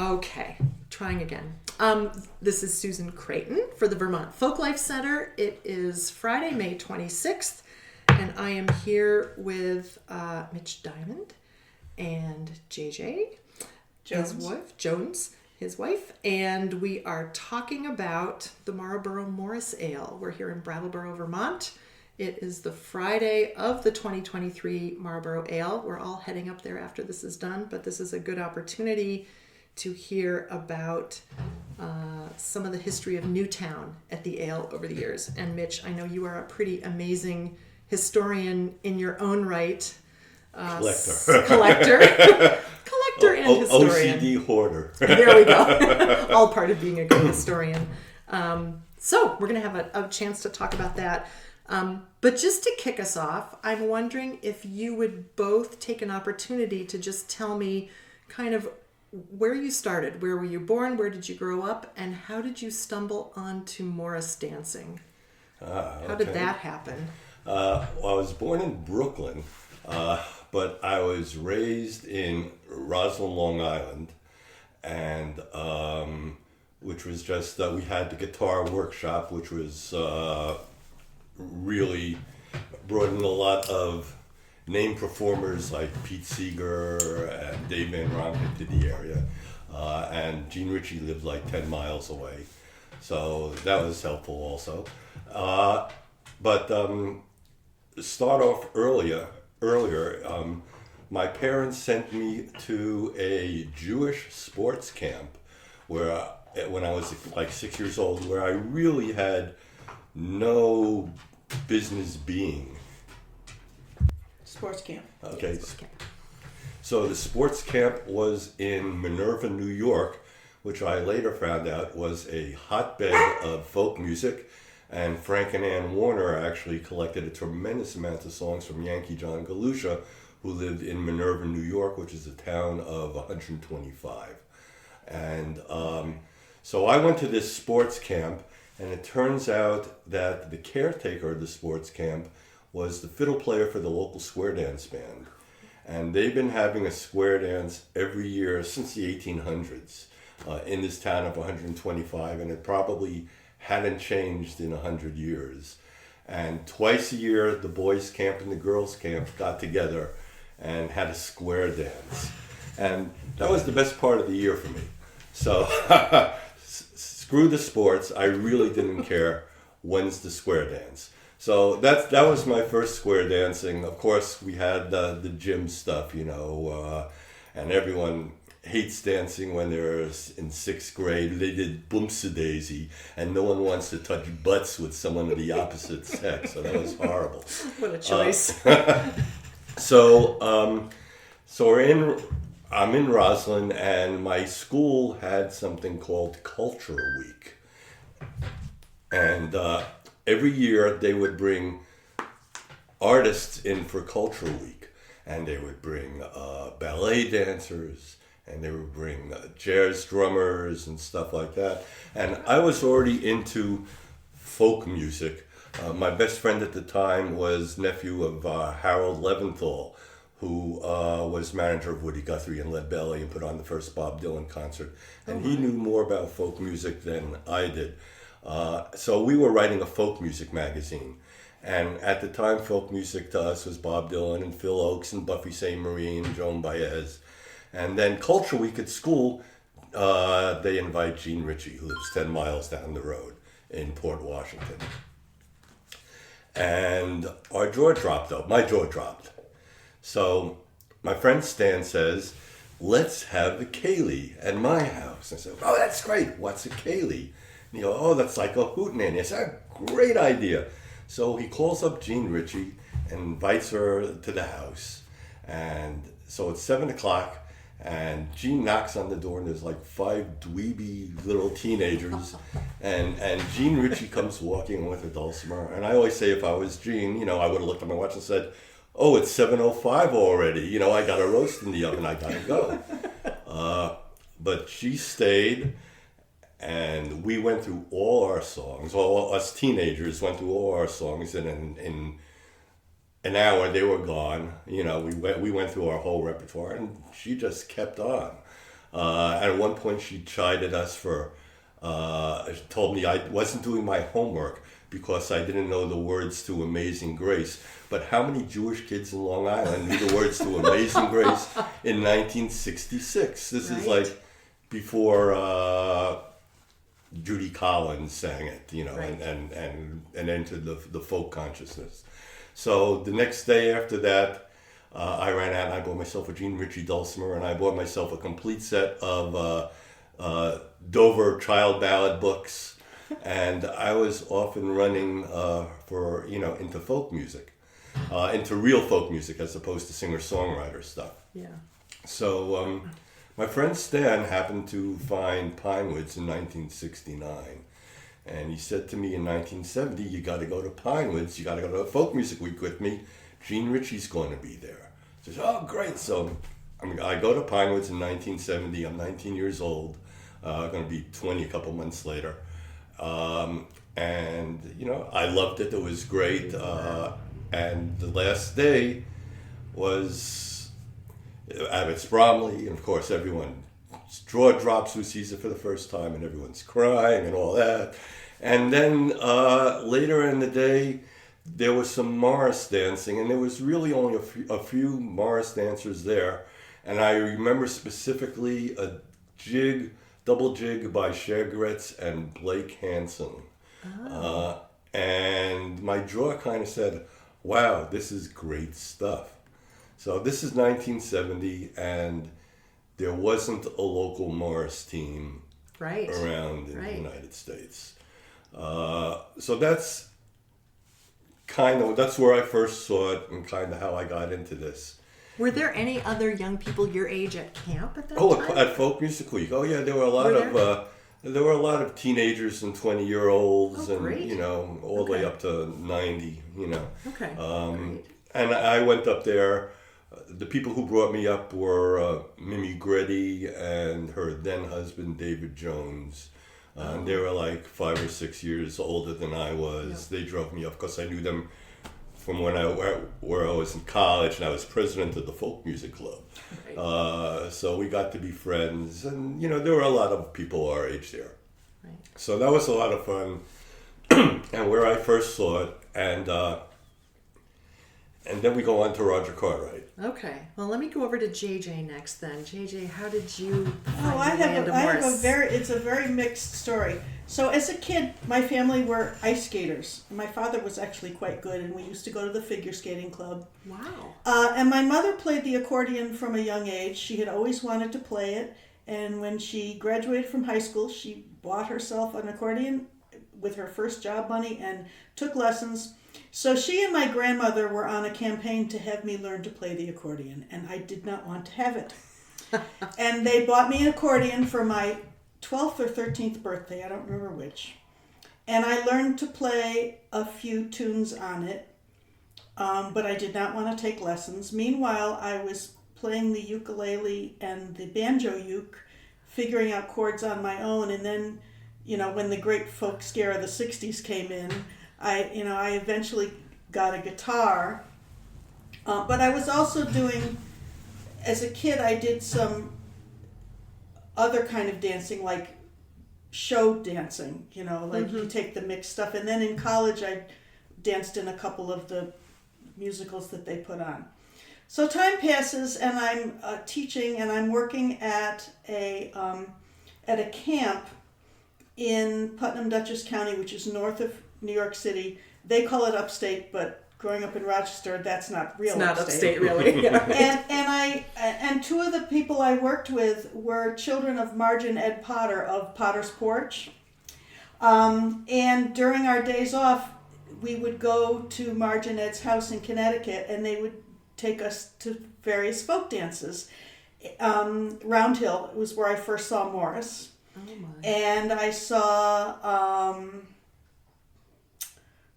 Okay, trying again. This is Susan Creighton for the Vermont Folklife Center. It is Friday, May 26th, and I am here with Mitch Diamond and JJ, Jones, his wife, and we are talking about the Marlboro Morris Ale. We're here in Brattleboro, Vermont. It is the Friday of the 2023 Marlboro Ale. We're all heading up there after this is done, but this is a good opportunity to hear about some of the history of Newtowne at the ale over the years. And Mitch, I know you are a pretty amazing historian in your own right. Collector and historian. OCD hoarder. There we go. All part of being a good historian. So we're going to have a chance to talk about that. But just to kick us off, I'm wondering if you would both take an opportunity to just tell me kind of where you started. Where were you born? Where did you grow up? And how did you stumble onto Morris dancing? How did that happen? Well, I was born in Brooklyn, but I was raised in Roslyn, Long Island, and which was just, we had the guitar workshop, which was really brought in a lot of named performers like Pete Seeger and Dave Van Ronk to the area. And Gene Ritchie lived like 10 miles away. So that was helpful also. But start off earlier, my parents sent me to a Jewish sports camp where, when I was like 6 years old, where I really had no business being. Sports camp. Okay. Yeah, sports camp. So the sports camp was in Minerva, New York, which I later found out was a hotbed of folk music. And Frank and Ann Warner actually collected a tremendous amount of songs from Yankee John Galusha, who lived in Minerva, New York, which is a town of 125. And so I went to this sports camp, and it turns out that the caretaker of the sports camp was the fiddle player for the local square dance band. And they've been having a square dance every year since the 1800s in this town of 125, and it probably hadn't changed in 100 years. And twice a year, the boys' camp and the girls' camp got together and had a square dance. And that was the best part of the year for me. So screw the sports, I really didn't care. When's the square dance? So that was my first square dancing. Of course, we had the gym stuff, and everyone hates dancing when they're in sixth grade. They did Boomsa-Daisy, and no one wants to touch butts with someone of the opposite sex, so that was horrible. What a choice. So I'm in Roslyn, and my school had something called Culture Week. And every year they would bring artists in for Culture Week, and they would bring ballet dancers, and they would bring jazz drummers and stuff like that. And I was already into folk music. My best friend at the time was nephew of Harold Leventhal, who was manager of Woody Guthrie and Lead Belly and put on the first Bob Dylan concert. And he knew more about folk music than I did. So we were writing a folk music magazine. And at the time, folk music to us was Bob Dylan and Phil Oakes and Buffy St. Marie and Joan Baez. And then Culture Week at school, they invite Gene Ritchie, who lives 10 miles down the road in Port Washington. And our jaw dropped, though. My jaw dropped. So my friend Stan says, let's have the Kaylee at my house. I said, oh, that's great. What's a Kaylee? And he goes, oh, that's like a hootenanny. I said, great idea. So he calls up Gene Ritchie and invites her to the house. And so it's 7 o'clock, and Gene knocks on the door, and there's like 5 dweeby little teenagers. and Gene Ritchie comes walking with a dulcimer. And I always say, if I was Gene, I would have looked at my watch and said, oh, it's 7:05 already. I got a roast in the oven. I got to go. But she stayed, and we went through all our songs. All us teenagers went through all our songs, and in an hour they were gone. We went through our whole repertoire, and she just kept on. At one point, she chided us for, told me I wasn't doing my homework because I didn't know the words to Amazing Grace. But how many Jewish kids in Long Island knew the words to Amazing Grace in 1966? This is like before Judy Collins sang it, and entered the folk consciousness. So the next day after that, I ran out and I bought myself a Gene Ritchie dulcimer, and I bought myself a complete set of Dover child ballad books, and I was off and running into folk music, into real folk music as opposed to singer-songwriter stuff. Yeah. So my friend Stan happened to find Pinewoods in 1969. And he said to me in 1970, you got to go to Pinewoods. You got to go to a folk music week with me. Gene Ritchie's going to be there. I said, oh, great. So I go to Pinewoods in 1970. I'm 19 years old. I'm going to be 20 a couple months later. And, I loved it. It was great. And the last day was Abbott Bromley. And, of course, everyone's jaw drops who sees it for the first time, and everyone's crying and all that. And then later in the day, there was some Morris dancing, and there was really only a few Morris dancers there. And I remember specifically a double jig by Shagretz and Blake Hansen. Oh. And my jaw kind of said, wow, this is great stuff. So this is 1970, and there wasn't a local Morris team around in the United States. So that's where I first saw it and kind of how I got into this. Were there any other young people your age at camp at that time? At Folk Music Week. Oh yeah, there were a lot of teenagers and 20-year-olds and great. All the way up to 90, Okay. And I went up there. The people who brought me up were Mimi Greddy and her then husband David Jones. And they were like 5 or 6 years older than I was. They drove me up because I knew them from where I was in college, and I was president of the Folk Music Club. Right. So we got to be friends, and there were a lot of people our age there. Right. So that was a lot of fun. And where I first saw it, and then we go on to Roger Cartwright. Okay. Well, let me go over to JJ next then. JJ, how did you find I have Morris? It's a very mixed story. So as a kid, my family were ice skaters. My father was actually quite good, and we used to go to the figure skating club. Wow. And my mother played the accordion from a young age. She had always wanted to play it, and when she graduated from high school, she bought herself an accordion with her first job money and took lessons. So she and my grandmother were on a campaign to have me learn to play the accordion, and I did not want to have it. And they bought me an accordion for my 12th or 13th birthday, I don't remember which. And I learned to play a few tunes on it, but I did not want to take lessons. Meanwhile, I was playing the ukulele and the banjo uke, figuring out chords on my own, and then, when the great folk scare of the 60s came in, I eventually got a guitar, but I was also doing, as a kid, I did some other kind of dancing, like show dancing, you take the mixed stuff. And then in college, I danced in a couple of the musicals that they put on. So time passes, and I'm teaching, and I'm working at a camp in Putnam Dutchess County, which is north of New York City. They call it upstate, but growing up in Rochester, that's not real. It's not upstate really. And two of the people I worked with were children of Marge and Ed Potter of Potter's Porch. And during our days off, we would go to Marge and Ed's house in Connecticut, and they would take us to various folk dances. Round Hill was where I first saw Morris. Oh my. And I saw,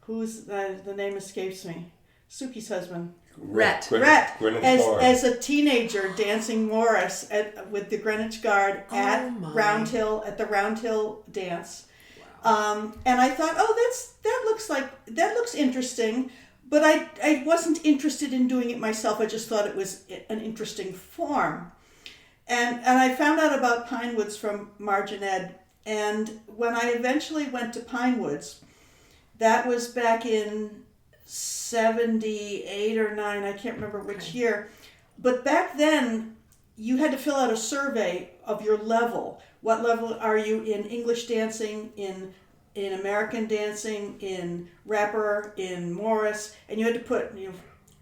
the name escapes me, Suki's husband. Rhett. As a teenager dancing Morris with the Greenwich Guard at the Round Hill dance. Wow. And I thought, that looks interesting, but I wasn't interested in doing it myself. I just thought it was an interesting form. And I found out about Pine Woods from Marge and Ed. And when I eventually went to Pine Woods, that was back in 78 or 9, I can't remember which year. But back then, you had to fill out a survey of your level. What level are you in English dancing, in American dancing, in rapper, in Morris? And you had to put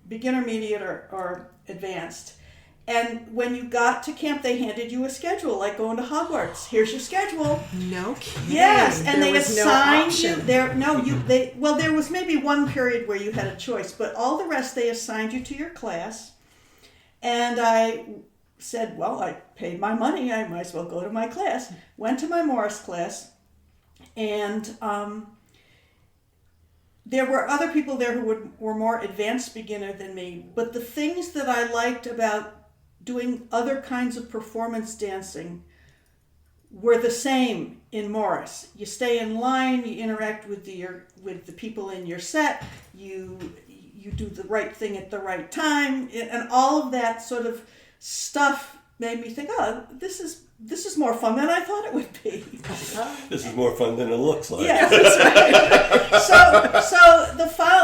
beginner, intermediate, or advanced. And when you got to camp, they handed you a schedule, like going to Hogwarts. Here's your schedule. No kidding. Yes, and they assigned no you there. No, there was maybe one period where you had a choice, but all the rest they assigned you to your class. And I said, well, I paid my money. I might as well go to my class. Went to my Morris class, and there were other people there who were more advanced beginner than me. But the things that I liked about doing other kinds of performance dancing were the same in Morris. You stay in line, you interact with the people in your set, you do the right thing at the right time, and all of that sort of stuff made me think, oh, this is more fun than I thought it would be. This is more fun than it looks like. Yeah, that's right. So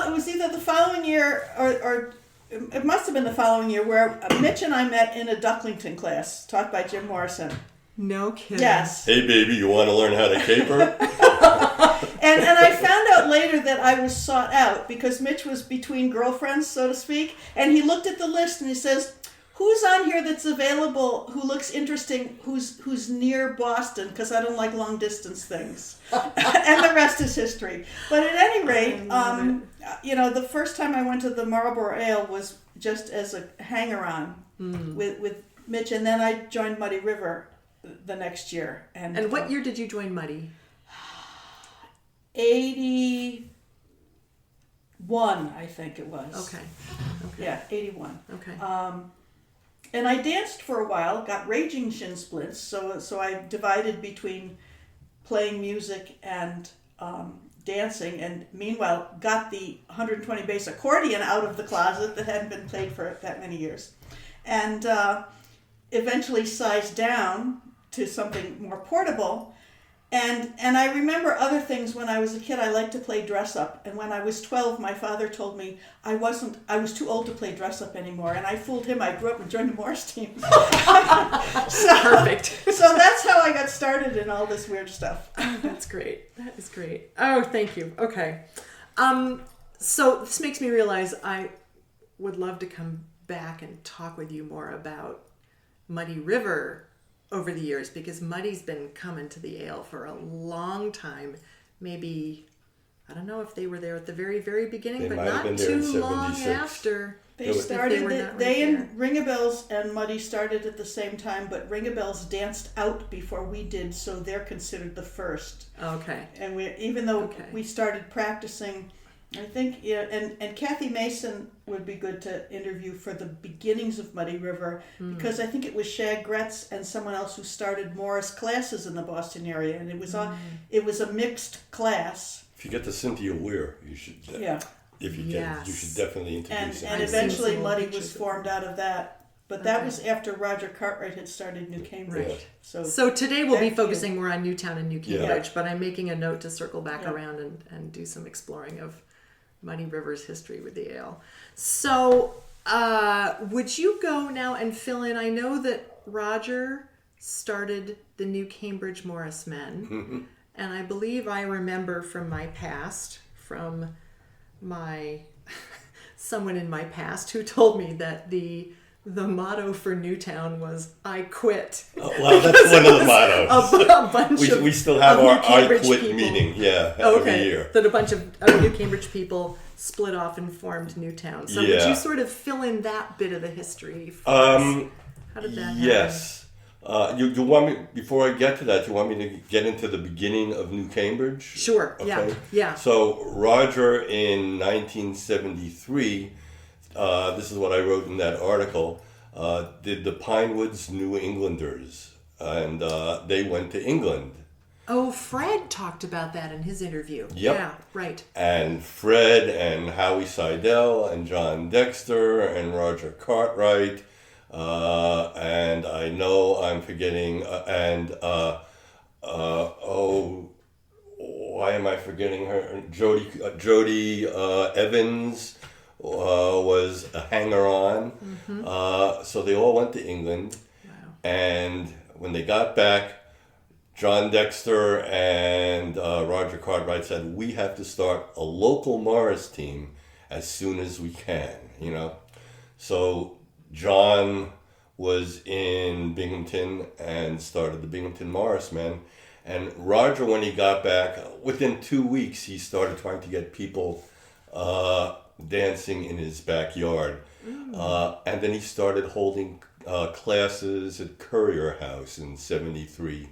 it was either the following year or it must have been the following year where Mitch and I met in a Ducklington class taught by Jim Morrison. No kidding. Yes. Hey, baby, you want to learn how to caper? And I found out later that I was sought out because Mitch was between girlfriends, so to speak, and he looked at the list and he says, who's on here that's available, who looks interesting, who's near Boston, because I don't like long distance things. And the rest is history. But at any rate, the first time I went to the Marlboro Ale was just as a hanger-on with Mitch, and then I joined Muddy River the next year. And what year did you join Muddy? 81, I think it was. Okay. Yeah, 81. Okay. And I danced for a while, got raging shin splints, so I divided between playing music and dancing, and meanwhile got the 120 bass accordion out of the closet that hadn't been played for that many years, and eventually sized down to something more portable. And I remember other things. When I was a kid, I liked to play dress up. And when I was 12, my father told me I was too old to play dress up anymore. And I fooled him. I grew up and joined the Morris team. Perfect. So that's how I got started in all this weird stuff. Oh, that's great. That is great. Oh, thank you. Okay. So this makes me realize I would love to come back and talk with you more about Muddy River over the years, because Muddy's been coming to the ale for a long time. Maybe, I don't know if they were there at the very, very beginning, but not too long after. They and Ring-a-Bells and Muddy started at the same time, but Ring-a-Bells danced out before we did, so they're considered the first. Okay. And even though we started practicing, I think, and Kathy Mason would be good to interview for the beginnings of Muddy River, because I think it was Shag Gretz and someone else who started Morris classes in the Boston area, and it was a mixed class. If you get to Cynthia Weir, you should. If you can, you should definitely introduce it. And eventually Muddy was formed out of that. But that was after Roger Cartwright had started New Cambridge. Right. So today we'll be focusing more on Newtowne and New Cambridge, but I'm making a note to circle back around and do some exploring of Muddy River's history with the ale. So would you go now and fill in? I know that Roger started the New Cambridge Morris Men, and I believe I remember from my past, from someone in my past who told me that the motto for Newtowne was "I quit." Oh, well, that's one of the mottos. A bunch we still have our "I quit" people. meeting, every year. That a bunch of New Cambridge people split off and formed Newtowne. So would you sort of fill in that bit of the history for us? How did that happen? Yes. You want me, before I get to that, you want me to get into the beginning of New Cambridge? Sure, okay. Yeah. So Roger in 1973, this is what I wrote in that article, did the Pine Woods New Englanders, and they went to England. Oh, Fred talked about that in his interview. Yep. Yeah, right. And Fred and Howie Seidel and John Dexter and Roger Cartwright and I know I'm forgetting, why am I forgetting her? Jody Evans was a hanger-on. So they all went to England. Wow. And when they got back, John Dexter and Roger Cartwright said, we have to start a local Morris team as soon as we can, you know. So John was in Binghamton and started the Binghamton Morris Men. And Roger, when he got back, within 2 weeks, he started trying to get people dancing in his backyard. And then he started holding classes at Courier House in 73.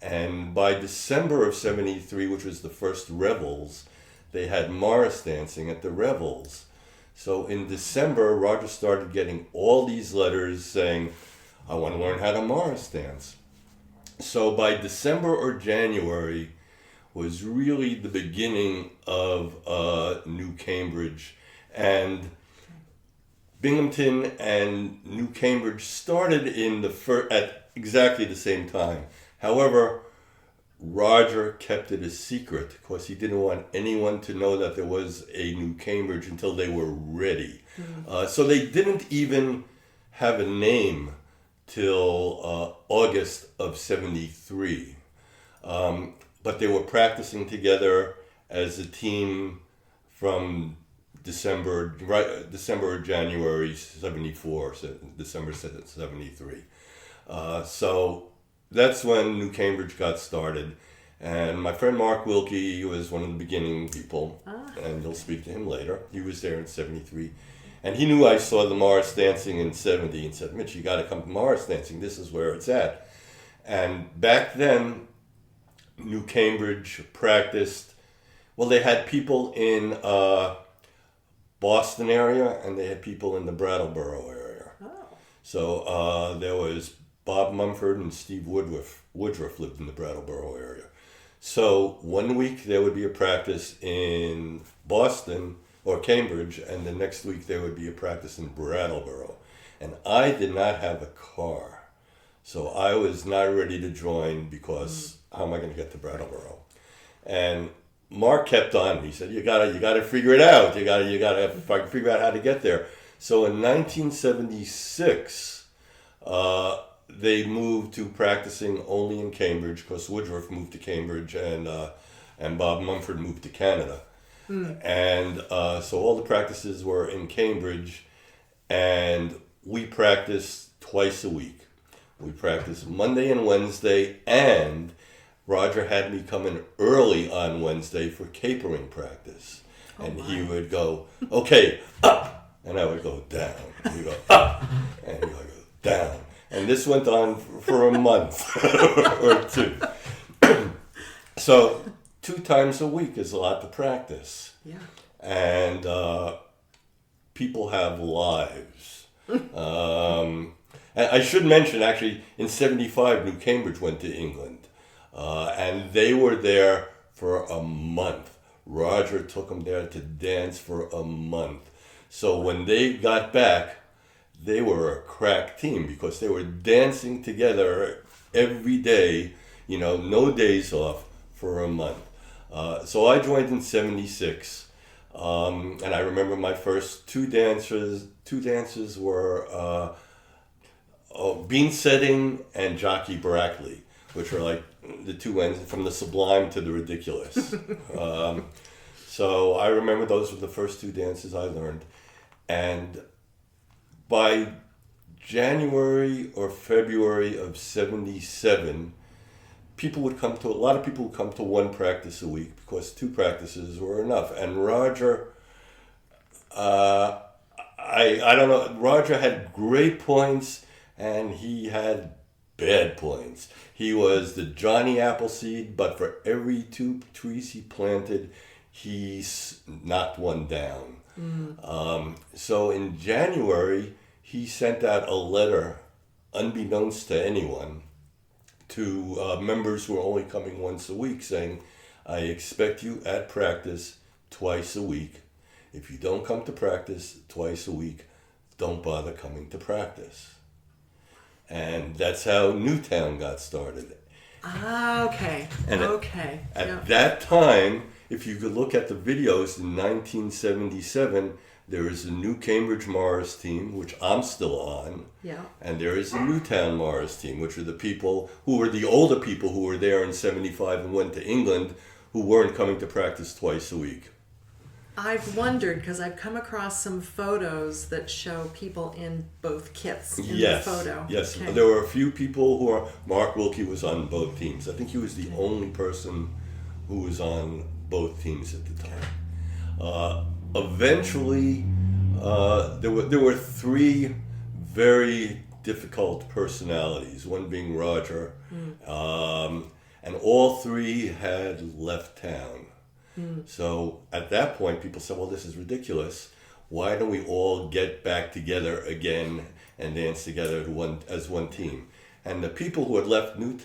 And by December of 73, which was the first Revels, they had Morris dancing at the Revels. So in December, Roger started getting all these letters saying, I want to learn how to Morris dance. So by December or January was really the beginning of New Cambridge. And Binghamton and New Cambridge started at exactly the same time. However, Roger kept it a secret because he didn't want anyone to know that there was a New Cambridge until they were ready. So they didn't even have a name till August of 73. But they were practicing together as a team from December or January 74, December 73. So that's when New Cambridge got started. And my friend Mark Wilkie was one of the beginning people, and you'll speak to him later. He was there in 73. And he knew I saw the Morris dancing in 70 and said, Mitch, you got to come to Morris dancing. This is where it's at. And back then, New Cambridge practiced, well, they had people in Boston area and they had people in the Brattleboro area. So there was Bob Mumford and Steve Woodruff lived in the Brattleboro area. So 1 week there would be a practice in Boston or Cambridge, and the next week there would be a practice in Brattleboro. And I did not have a car. So I was not ready to join because how am I going to get to Brattleboro? And Mark kept on. He said, you gotta figure it out. You gotta figure out how to get there. So in 1976, they moved to practicing only in Cambridge because Woodruff moved to Cambridge and Bob Mumford moved to Canada. And so all the practices were in Cambridge, and we practiced twice a week. We practiced Monday and Wednesday, and Roger had me come in early on Wednesday for capering practice. And he would go, okay, up, and I would go down. And he'd go up, and he would go down. And this went on for a month or two. So 2 times a week is a lot to practice. Yeah. And people have lives. And I should mention, actually, in 75, New Cambridge went to England. And they were there for a month. Roger took them there to dance for a month. So when they got back, they were a crack team because they were dancing together every day, no days off for a month. So I joined in 76, and I remember my first two dances were bean setting and jockey Brackley, which are like the two ends from the sublime to the ridiculous. So I remember those were the first 2 dances I learned. And by January or February of 77, a lot of people would come to 1 practice a week because 2 practices were enough. And Roger, I don't know, Roger had great points and he had bad points. He was the Johnny Appleseed, but for every 2 trees he planted, he knocked 1 down. So in January, he sent out a letter, unbeknownst to anyone, to members who are only coming once a week, saying, I expect you at practice twice a week. If you don't come to practice twice a week, don't bother coming to practice. And that's how Newtowne got started. Ah, okay. And okay. At that time, if you could look at the videos in 1977, there is a New Cambridge Morris team, which I'm still on. Yeah. And there is a Newtowne Morris team, which are the people who were the older people who were there in 75 and went to England, who weren't coming to practice twice a week. I've wondered, because I've come across some photos that show people in both kits in the photo. Yes, Okay. there were a few people who are... Mark Wilkie was on both teams. I think he was the only person who was on both teams at the time. Eventually, there were three very difficult personalities, one being Roger, and all three had left town. So at that point, people said, well, this is ridiculous. Why don't we all get back together again and dance together as one team? And the people who had left New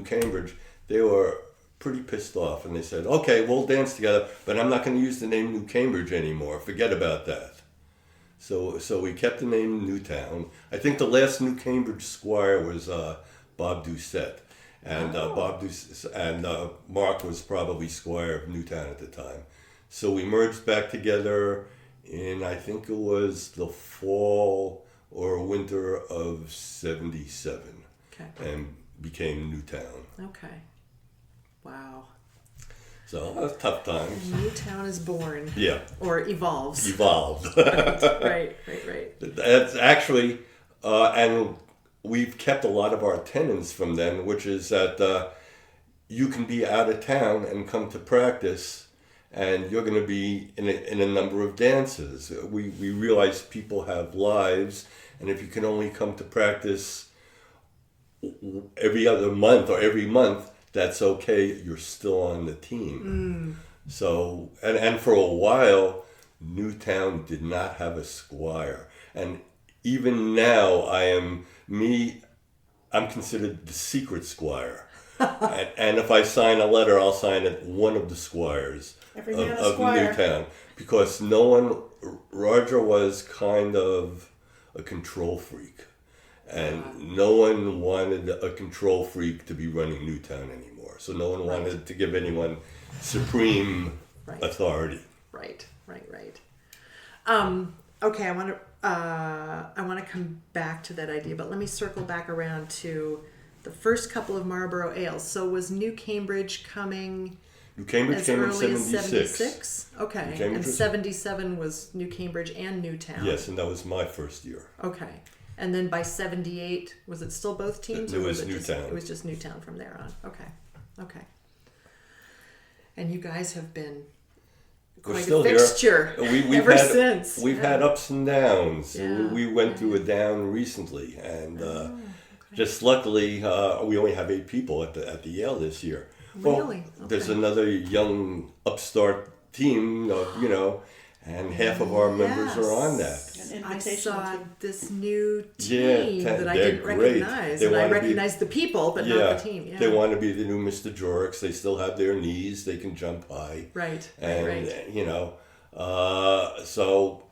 Cambridge, they were pretty pissed off. And they said, okay, we'll dance together, but I'm not going to use the name New Cambridge anymore. Forget about that. So we kept the name Newtowne. I think the last New Cambridge squire was Bob Doucette. And Mark was probably squire of Newtowne at the time. So we merged back together in, I think it was the fall or winter of 77. Okay. And became Newtowne. Okay. Wow. So that was tough times. Newtowne is born. Yeah. Or evolves. Evolved. Right. That's actually, and we've kept a lot of our tenets from then, which is that you can be out of town and come to practice, and you're going to be in a number of dances. We realize people have lives, and if you can only come to practice every other month or every month, that's okay. You're still on the team. So, and for a while, Newtowne did not have a squire, and even now I'm considered the secret squire. and if I sign a letter, I'll sign it one of the squires of Newtowne. Because Roger was kind of a control freak. And no one wanted a control freak to be running Newtowne anymore. So no one wanted to give anyone supreme authority. Right. Okay, I want to come back to that idea, but let me circle back around to the first couple of Marlboro ales. So was New Cambridge coming New Cambridge as came early in as 76. Okay, and 77 was New Cambridge and Newtowne. Yes, and that was my first year. Okay, and then by 78, was it still both teams? It or was Newtowne. Newtowne. It was just Newtowne from there on. Okay. And you guys have been We're quite still a fixture ever since. We've had ups and downs. Yeah. We went through a down recently, and just luckily, we only have 8 people at the Yale this year. Really? Well, there's another young upstart team, and half of our members are on that. I saw this new team that I didn't great. recognize. And I recognized the people, but not the team. Yeah. They want to be the new Mr. Jorix. They still have their knees. They can jump high. Right. So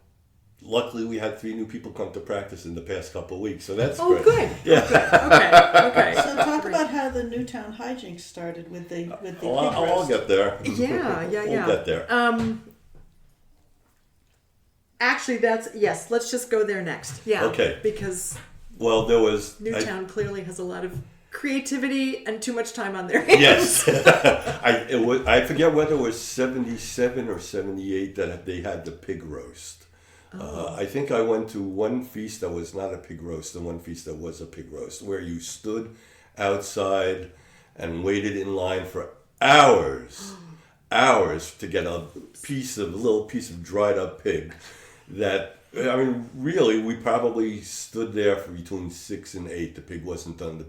luckily we had 3 new people come to practice in the past couple of weeks. So that's great. Good. Yeah. Okay. So talk about how the Newtowne hijinks started with the pig roast. I'll get there. Yeah. We'll get there. Actually, let's just go there next. Yeah. Okay. Because there was Newtowne clearly has a lot of creativity and too much time on their hands. Yes. I forget whether it was 77 or 78 that they had the pig roast. I think I went to one feast that was not a pig roast and one feast that was a pig roast, where you stood outside and waited in line for hours to get a little piece of dried up pig. That, really, we probably stood there for between 6 and 8. The pig wasn't done.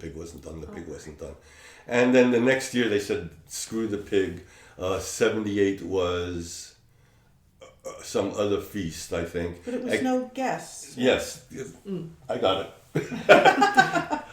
And then the next year they said, screw the pig. 78 was some other feast, I think. But it was no guests. Yes, I got it.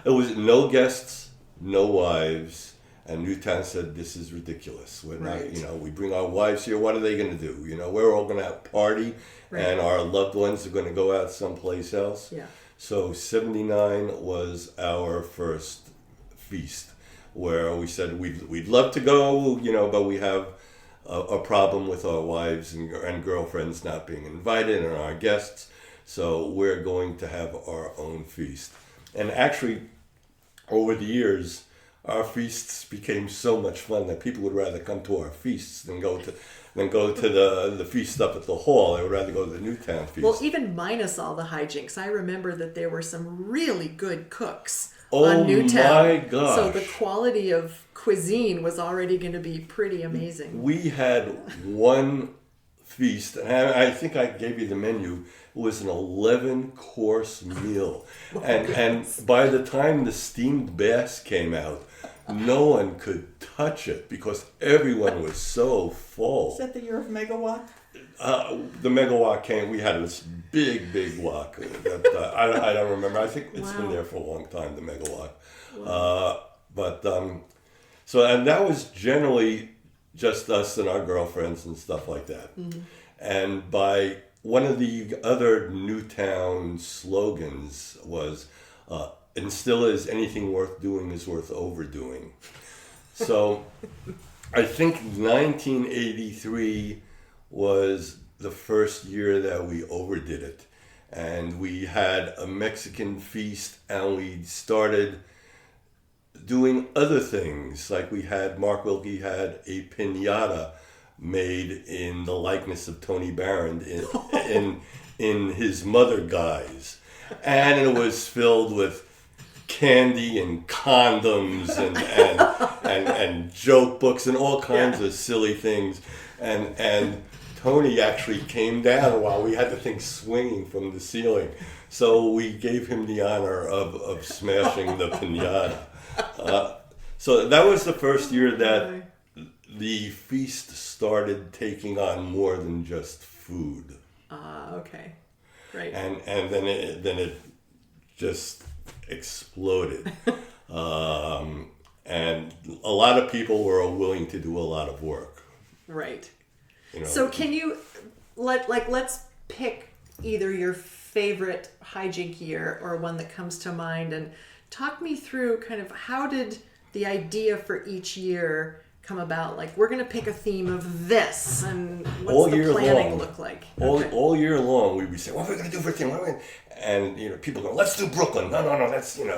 It was no guests, no wives. And Newtowne said, this is ridiculous. We're not, we bring our wives here. What are they going to do? We're all going to have a party, and our loved ones are going to go out someplace else. Yeah. So 79 was our first feast, where we said we'd love to go, but we have a problem with our wives and girlfriends not being invited and our guests. So we're going to have our own feast. And actually, over the years, our feasts became so much fun that people would rather come to our feasts than go to the feast up at the hall. They would rather go to the Newtowne feast. Well, even minus all the hijinks, I remember that there were some really good cooks Oh on Newtowne. my gosh. So the quality of cuisine was already going to be pretty amazing. We had one feast, and I think I gave you the menu. It was an 11-course meal. And by the time the steamed bass came out, no one could touch it because everyone was so full. Is that the year of Megawatt? The Megawatt came. We had this big wok. That, I don't remember. I think it's been there for a long time, the Megawatt. Wow. So that was generally just us and our girlfriends and stuff like that. Mm-hmm. And by one of the other Newtowne slogans was, and still is, anything worth doing is worth overdoing. So I think 1983 was the first year that we overdid it. And we had a Mexican feast, and we started doing other things. Like Mark Wilkie had a piñata made in the likeness of Tony Barron in his mother guise. And it was filled with candy and condoms and joke books and all kinds of silly things. And Tony actually came down while we had the thing swinging from the ceiling. So we gave him the honor of smashing the piñata. So that was the first year that the feast started taking on more than just food. Okay. Right. And then it just exploded. And a lot of people were willing to do a lot of work. Right. So can you let's pick either your favorite hijink year or one that comes to mind, and talk me through kind of how did the idea for each year come about? Like, we're going to pick a theme of this, and what's the planning look like? All year long, we would say, what are we going to do for a theme? And people go, let's do Brooklyn. No, that's, we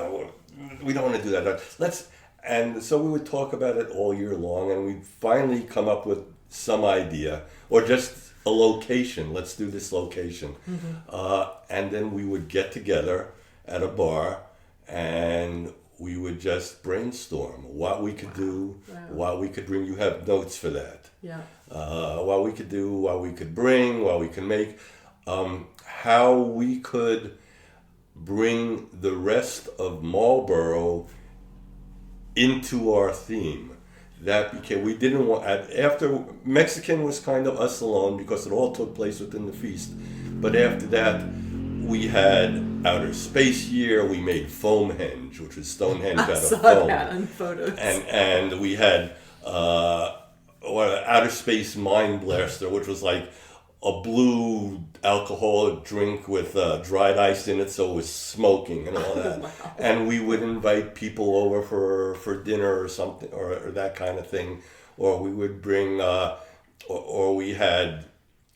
don't want to do that. And so we would talk about it all year long, and we'd finally come up with some idea, or just a location. Let's do this location. Mm-hmm. And then we would get together at a bar, and we would just brainstorm what we could do, what we could bring. You have notes for that. Yeah. What we could do, what we could bring, what we can make, how we could bring the rest of Marlboro into our theme. That became, we didn't want, after Mexican was kind of us alone because it all took place within the feast. But after that, we had Outer Space Year. We made Foamhenge, which was Stonehenge out of foam. I saw that on photos. And we had Outer Space Mind Blaster, which was like a blue alcoholic drink with dried ice in it, so it was smoking and all that. Wow. And we would invite people over for dinner or something, or that kind of thing. Or we would bring, or we had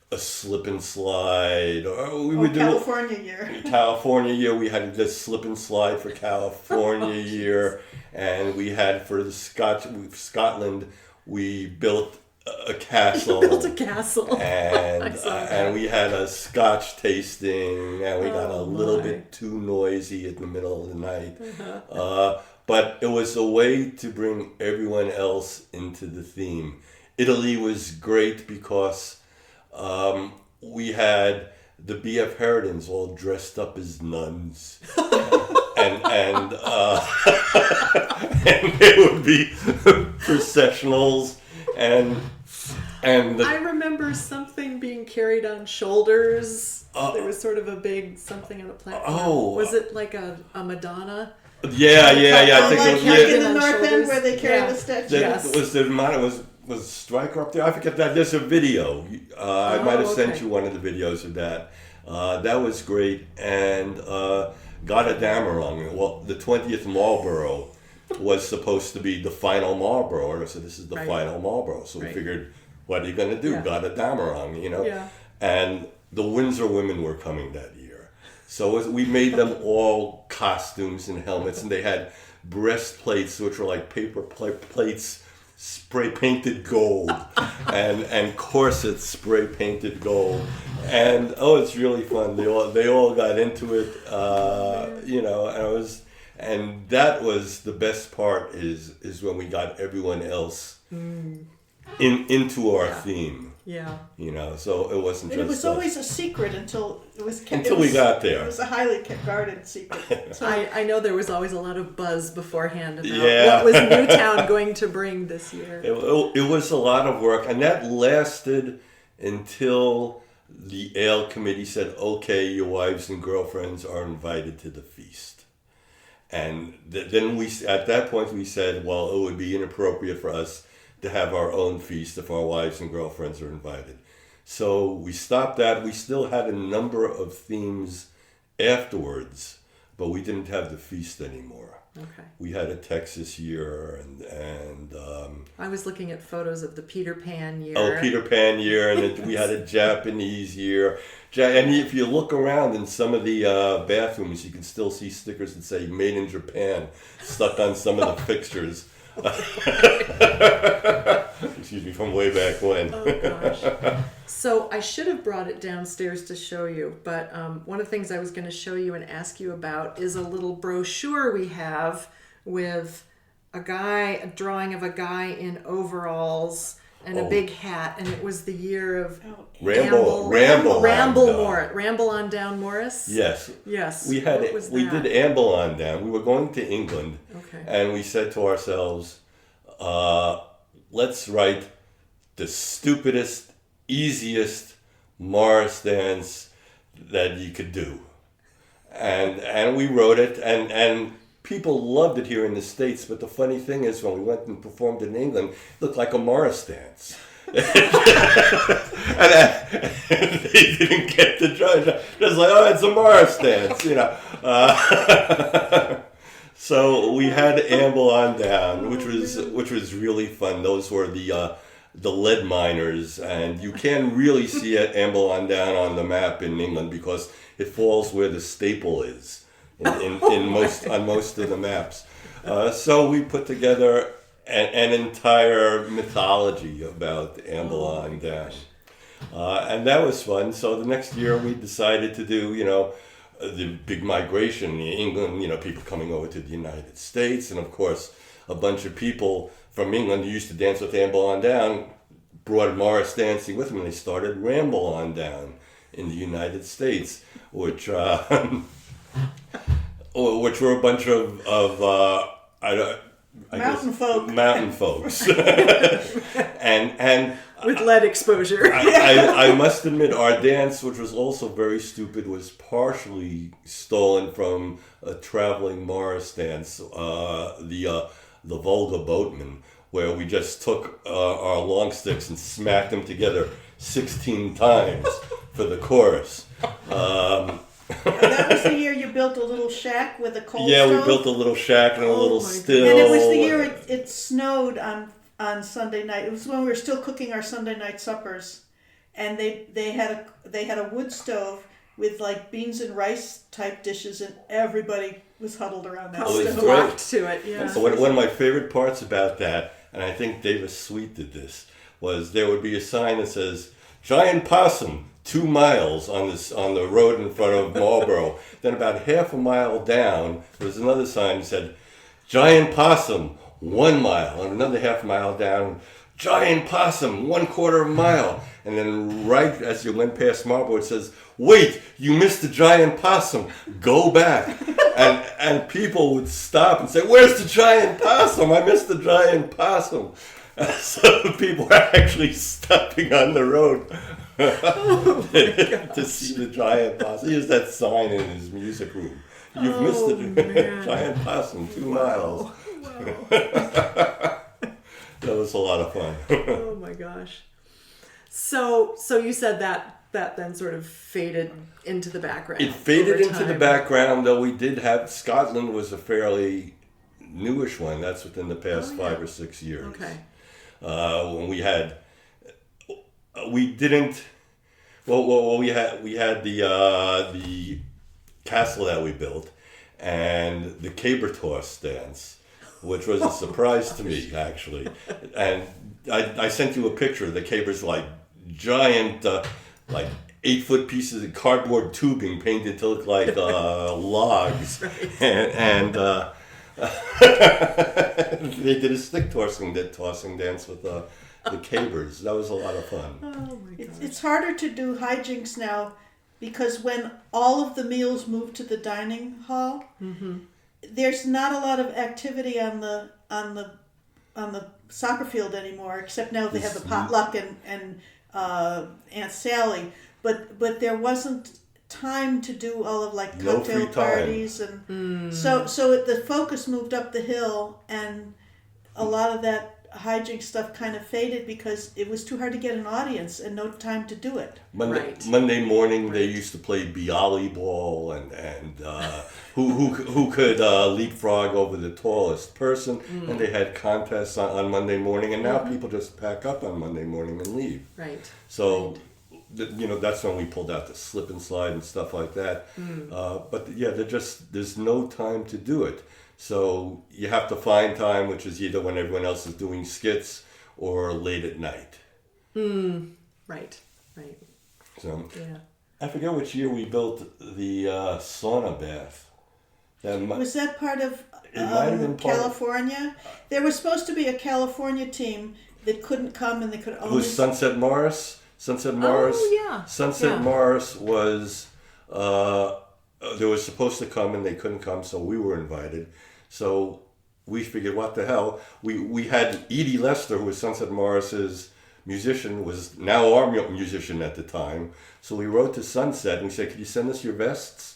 a slip and slide, or we would do California year. California year, we had this slip and slide for California year, and we had for the Scotland, we built a castle. You built a castle. And we had a Scotch tasting, and we got a little bit too noisy in the middle of the night. But it was a way to bring everyone else into the theme. Italy was great because we had the B.F. Harridans all dressed up as nuns. and there would be processionals and I remember something being carried on shoulders. There was sort of a big something on a platform. Was it like a Madonna? Yeah. I think like in the North End where they carried the statue. Was Stryker up there? I forget that. There's a video. I might have sent you one of the videos of that. That was great. And Gotterdammerung. Well, the 20th Marlboro was supposed to be the final Marlboro, and I said, this is the Right. final Marlboro. So we Right. figured, what are you going to do? Yeah. Gotterdammerung, you know? Yeah. And the Windsor women were coming that year. So we made them all costumes and helmets, and they had breastplates, which were like paper plates, spray painted gold, and corsets spray painted gold. And it's really fun. They all got into it, you know, and that was the best part is when we got everyone else into our theme. Yeah. You know, so it wasn't And just it was us. always a secret until it was kept. Until we got there. It was a highly guarded secret. So I know there was always a lot of buzz beforehand about Yeah. what was Newtowne going to bring this year. It was a lot of work, and that lasted until the ale committee said, okay, your wives and girlfriends are invited to the feast. And then at that point we said, well, it would be inappropriate for us to have our own feast if our wives and girlfriends are invited. So we stopped that. We still had a number of themes afterwards, but we didn't have the feast anymore. Okay. We had a Texas year and I was looking at photos of the Peter Pan year. Oh, Peter Pan year, and then we had a Japanese year. And if you look around in some of the bathrooms, you can still see stickers that say "Made in Japan" stuck on some of the fixtures. Excuse me, from way back when. Oh gosh. So I should have brought it downstairs to show you, but one of the things I was going to show you and ask you about is a little brochure we have with a drawing of a guy in overalls and a big hat, and it was the year of Ramble on Down Morris. Yes. Yes. We did Amble on Down. We were going to England, Okay. and we said to ourselves, let's write the stupidest, easiest Morris dance that you could do. And we wrote it, and people loved it here in the States, but the funny thing is when we went and performed in England, it looked like a Morris dance. and they didn't get the judge. Just like, it's a Morris dance, you know. So we had Amble on Down, which was really fun. Those were the lead miners, and you can really see it Amble on Down on the map in England because it falls where the staple is on most of the maps. So we put together an entire mythology about Amble on Down, and that was fun. So the next year we decided to do, you know, the big migration in England, you know, people coming over to the United States, and of course a bunch of people from England who used to dance with Amble on Down brought Morris dancing with them, and they started Ramble on Down in the United States, which were a bunch of mountain folks, and with lead exposure. I must admit, our dance, which was also very stupid, was partially stolen from a traveling Morris dance, the Volga Boatman, where we just took our long sticks and smacked them together 16 times for the chorus. That was the year you built a little shack with a coal Yeah, stove? we built a little shack and a little still. And it was the year it snowed on Sunday night. It was when we were still cooking our Sunday night suppers, and they had a wood stove with like beans and rice type dishes, and everybody was huddled around that Oh, it was stove. great. Flocked to it, yeah. So one of my favorite parts about that, and I think Davis Sweet did this, was there would be a sign that says "Giant Possum, 2 miles" on the road in front of Marlboro. Then about half a mile down, there was another sign that said "Giant Possum, 1 mile," and another half mile down, "Giant Possum, 1/4 mile." And then right as you went past Marlboro, it says, "Wait, you missed the giant possum. Go back." and people would stop and say, "Where's the giant possum? I missed the giant possum." So people were actually stopping on the road to see the giant possum. He used that sign in his music room. "You've missed the giant possum, 2 miles." That was a lot of fun. Oh my gosh. So you said that that then sort of faded into the background. It faded over into the time. background, though we did have, Scotland was a fairly newish one. That's within the past 5 or 6 years. Okay. When we didn't, we had the castle that we built and the caber toss dance, which was a surprise to me, actually. And I sent you a picture of the cabers, like giant, like 8-foot pieces of cardboard tubing painted to look like logs. Right. And they did a stick tossing dance with the cabers. That was a lot of fun. Oh my God. It's harder to do hijinks now because when all of the meals move to the dining hall, there's not a lot of activity on the soccer field anymore. Except now they have the potluck and Aunt Sally, but there wasn't time to do all of like No cocktail free time. parties and so the focus moved up the hill and a lot of that hijink stuff kind of faded because it was too hard to get an audience and no time to do it. Monday morning they used to play bialy ball and who could leapfrog over the tallest person, and they had contests on Monday morning, and now people just pack up on Monday morning and leave. Right. So that's when we pulled out the slip and slide and stuff like that. But yeah, there's no time to do it. So you have to find time, which is either when everyone else is doing skits or late at night. Right. So Yeah. I forget which year we built the sauna bath. Was that part of might have been California? There was supposed to be a California team that couldn't come and they could It only... was Sunset Morris. Sunset Morris was they were supposed to come and they couldn't come, so we were invited. So we figured, what the hell? We had Edie Lester, who was Sunset Morris's musician, was now our musician at the time. So we wrote to Sunset and we said, could you send us your vests?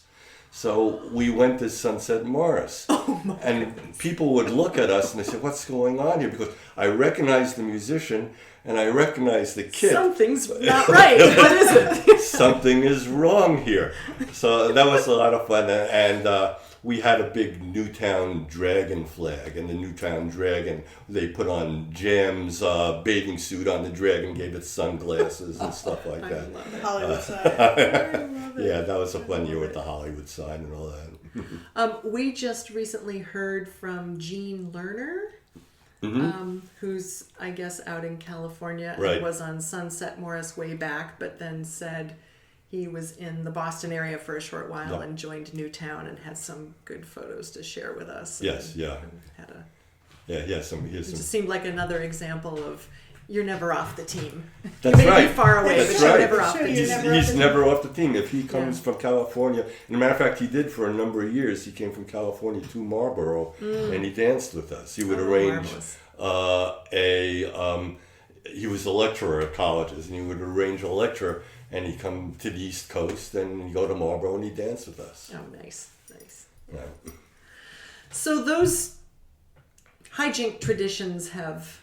So we went to Sunset Morris. And people would look at us and they said, what's going on here? Because I recognized the musician and I recognized the kid. Something's not right. What is it? Something is wrong here. So that was a lot of fun. And we had a big Newtowne dragon flag. And the Newtowne dragon, they put on Jam's bathing suit on the dragon, gave it sunglasses and stuff like that. I love it. Hollywood sign. I love it. Yeah, that was a fun year with the Hollywood sign and all that. We just recently heard from Gene Lerner, who's, I guess, out in California Right. and was on Sunset Morris way back, but then said he was in the Boston area for a short while and joined Newtowne and had some good photos to share with us. Yes, and yeah. Had a, Yeah, it just seemed like another example of you're never off the team. That's you may right. be far away, That's but you're right. never off Sure, the you're team. He's never off the team. If he comes from California, and a matter of fact, he did for a number of years. He came from California to Marlboro, and he danced with us. He would arrange marvelous. he was a lecturer at colleges, and he would arrange a lecture, and he'd come to the East Coast, and he'd go to Marlboro, and he'd dance with us. Oh, nice. Yeah. So those hijink traditions have,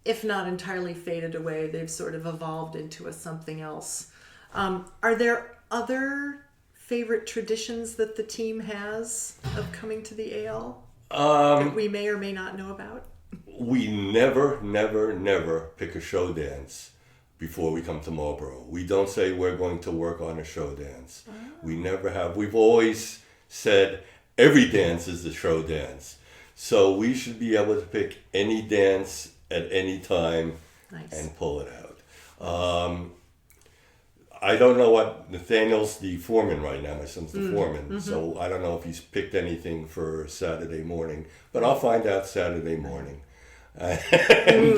if not entirely faded away, they've sort of evolved into something else. Are there other favorite traditions that the team has of coming to the AL that we may or may not know about? We never pick a show dance before we come to Marlboro. We don't say we're going to work on a show dance. Oh. We never have. We've always said every dance is a show dance. So we should be able to pick any dance at any time and pull it out. I don't know what Nathaniel's the foreman right now. My son's the foreman. So I don't know if he's picked anything for Saturday morning, but I'll find out Saturday morning. And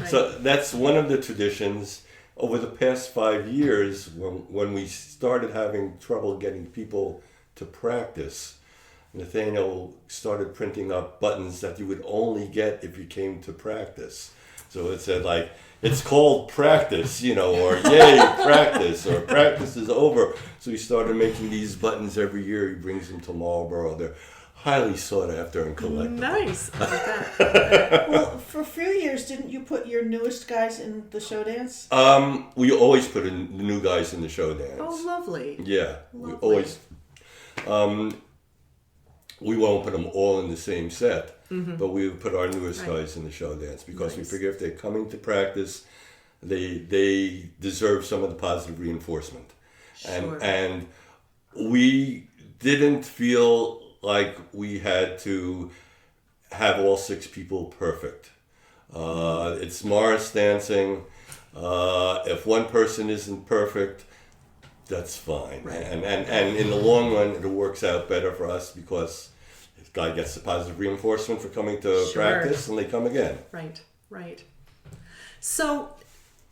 so that's one of the traditions. Over the past 5 years, when we started having trouble getting people to practice, Nathaniel started printing up buttons that you would only get if you came to practice. So it said like, it's called practice, or yay, practice, or practice is over. So he started making these buttons every year. He brings them to Marlboro. They're highly sought after and collectible. Nice. I like that. Well, for a few years, didn't you put your newest guys in the show dance? We always put in the new guys in the show dance. Oh, lovely. Yeah, Lovely. we always. We won't put them all in the same set, but we would put our newest guys in the show dance because we figure if they're coming to practice, they deserve some of the positive reinforcement. Sure. And we didn't feel like we had to have all 6 people perfect. It's Morris dancing. If one person isn't perfect, that's fine. Right. And in the long run, it works out better for us because the guy gets the positive reinforcement for coming to practice, and they come again. Right. So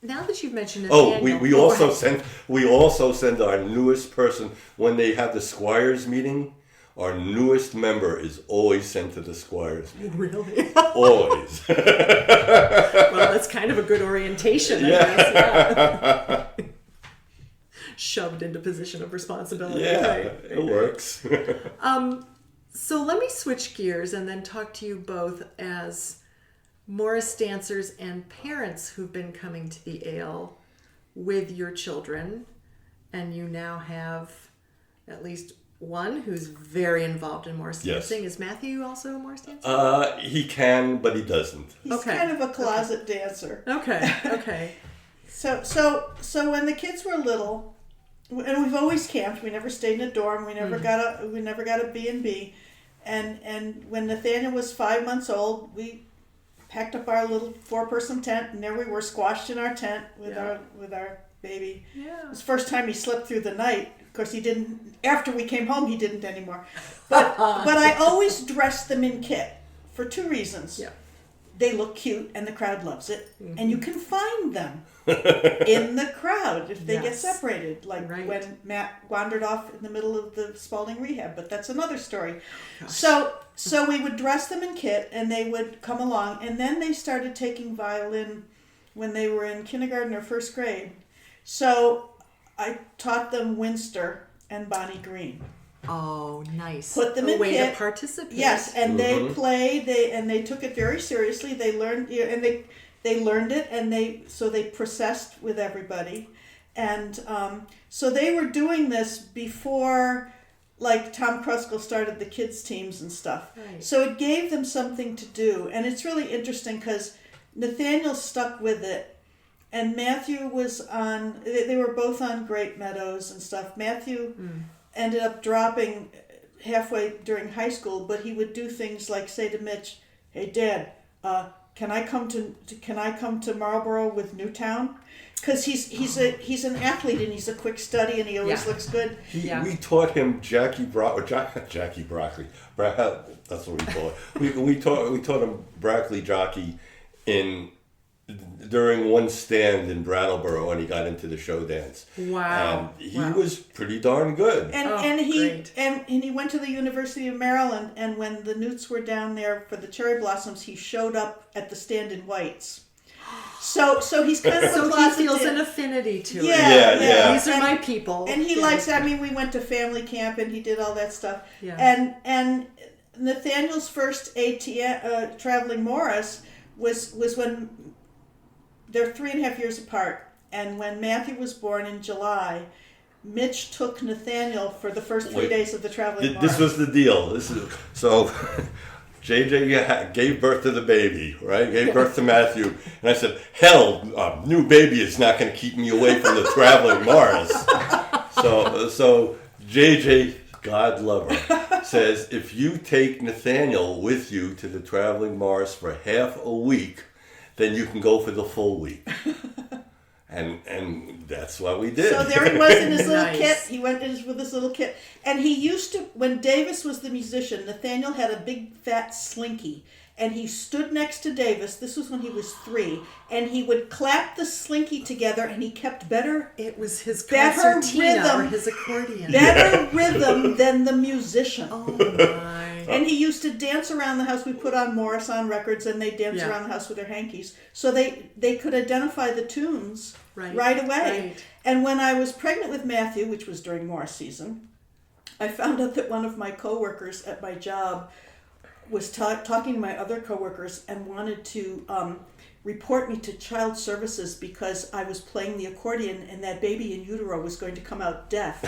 now that you've mentioned it, we also send our newest person when they have the Squires meeting. Our newest member is always sent to the Squires meeting. Really? Always. Well, that's kind of a good orientation, I guess. Yeah. Shoved into position of responsibility. Yeah, right? it works. So let me switch gears and then talk to you both as Morris dancers and parents who've been coming to the Ale with your children. And you now have at least one who's very involved in Morris dancing. Is Matthew also a Morris dancer? He can, but he doesn't. He's kind of a closet dancer. Okay. So when the kids were little, and we've always camped. We never stayed in a dorm. We never got a B&B. And when Nathaniel was 5 months old, we packed up our little 4-person tent, and there we were squashed in our tent with our baby. Yeah. It was the first time he slept through the night. Of course, he didn't. After we came home, he didn't anymore. But I always dressed them in kit for 2 reasons. Yeah. They look cute, and the crowd loves it, and you can find them in the crowd if they get separated, like when Matt wandered off in the middle of the Spalding rehab. But that's another story. So we would dress them in kit, and they would come along, and then they started taking violin when they were in kindergarten or 1st grade. So I taught them Winster and Bonnie Green. Oh, nice. Put them in way kit. to participate. Yes, and they played. They took it very seriously. They learned, and they learned it, and they processed with everybody, and so they were doing this before, like Tom Kruskal started the kids teams and stuff. Right. So it gave them something to do, and it's really interesting because Nathaniel stuck with it, and Matthew was on. They were both on Great Meadows and stuff. Matthew ended up dropping halfway during high school, but he would do things like say to Mitch, "Hey, Dad, can I come to Marlboro with Newtowne?" Because he's an athlete and he's a quick study and he always looks good. We taught him Jackie Broccoli. That's what we call it. We taught him broccoli jockey during one stand in Brattleboro when he got into the show dance. Wow. And he was pretty darn good. And he went to the University of Maryland, and when the Newts were down there for the cherry blossoms, he showed up at the stand in whites. So he's kind of so he feels an affinity to it. Yeah. These are my people. And he likes. I mean, we went to family camp and he did all that stuff. Yeah. And Nathaniel's first ATM traveling Morris was when they're 3.5 years apart. And when Matthew was born in July, Mitch took Nathaniel for the first 3 days of the traveling Morris. This was the deal. So. JJ gave birth to the baby, right? Gave birth to Matthew. And I said, hell, new baby is not going to keep me away from the traveling Morris. So JJ, God love her, says, if you take Nathaniel with you to the traveling Morris for half a week, then you can go for the full week. And that's what we did. So there he was in his little kit. He went with his little kit. And he used to, when Davis was the musician, Nathaniel had a big fat slinky. And he stood next to Davis. This was when he was 3. And he would clap the slinky together and he kept better. It was his concertina rhythm, or his accordion. Better rhythm than the musician. Oh my. And he used to dance around the house. We put on Morris on records and they dance around the house with their hankies. So they could identify the tunes right away. Right. And when I was pregnant with Matthew, which was during Morris season, I found out that one of my coworkers at my job was talking to my other coworkers and wanted to report me to child services because I was playing the accordion and that baby in utero was going to come out deaf.